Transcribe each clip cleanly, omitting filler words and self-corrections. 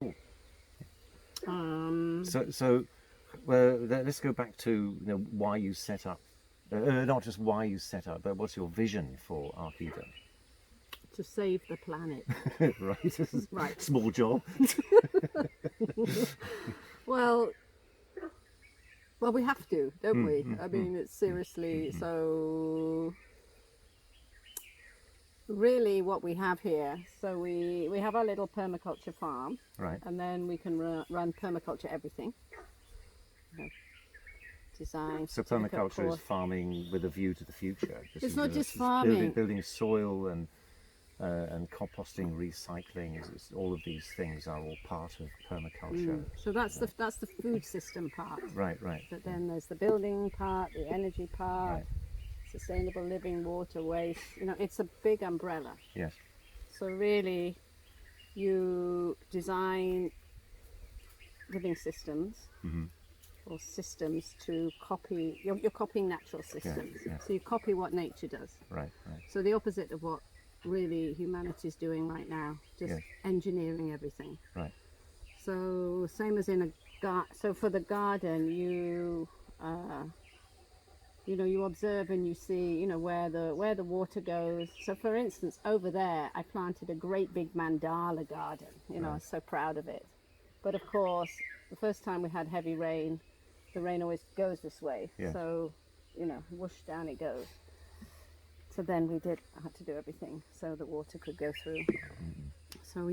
So well, let's go back to why you set up, not just why you set up, but what's your vision for Archida? To save the planet. Right, this is Right. small job. Well, we have to, don't we? I mean, it's seriously. So really what we have here, so we have our little permaculture farm, Right. and then we can run permaculture everything. Design. So permaculture is farming with a view to the future. It's not just farming. Building soil and composting, recycling. All of these things are all part of permaculture. So that's the food system part. Right. But then there's the building part, the energy part, Right. sustainable living, water, waste. It's a big umbrella. Yes. So really, you design living systems or systems to copy. You're copying natural systems. Yeah. So you copy what nature does. Right. So the opposite of what really humanity's doing right now, just engineering everything. Right. So same as in so for the garden, you you observe and you see where the water goes. So for instance, over there I planted a great big mandala garden. I was so proud of it. But of course, the first time we had heavy rain, the rain always goes this way. Yeah. So whoosh, down it goes. So then I had to do everything so the water could go through. So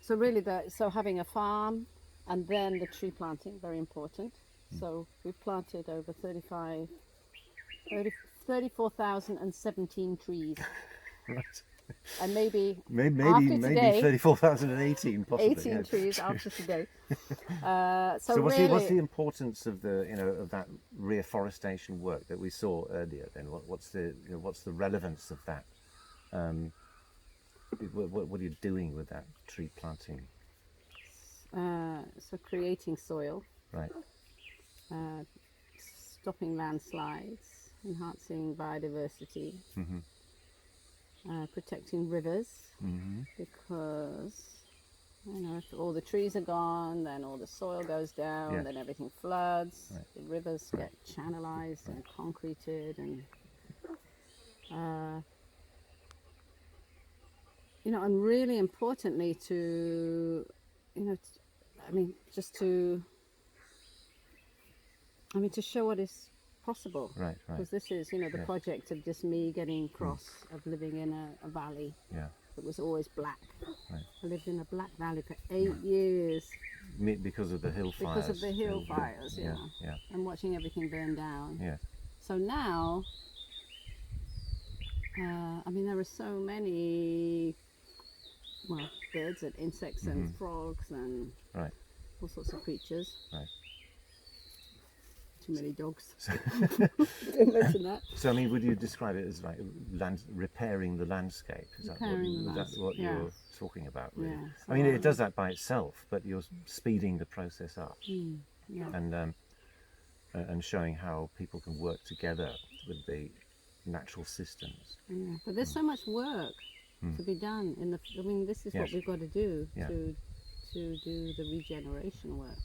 so really so having a farm and then the tree planting, very important. So we've planted over 34,017 trees. Right. And maybe maybe today, 34,018 possibly. 18 trees after today. So what's the importance of of that reforestation work that we saw earlier? Then what's the relevance of that? What are you doing with that tree planting? So creating soil, right? Stopping landslides, enhancing biodiversity. Protecting rivers, because if all the trees are gone, then all the soil goes down, then everything floods, the rivers get channelized and concreted, and and really importantly to to show what is possible, right? Because this is the project of just me getting cross of living in a valley that was always black. I lived in a black valley for 8 years because of the hill fires. Because of the hill fires, and watching everything burn down. So now there are so many birds and insects and frogs and all sorts of creatures. Too many dogs. Don't mention that. So would you describe it as like repairing the landscape? Is that what you're talking about? Really? Yeah. So it does that by itself, but you're speeding the process up and showing how people can work together with the natural systems. Yeah, but there's so much work to be done this is what we've got to do to do the regeneration work.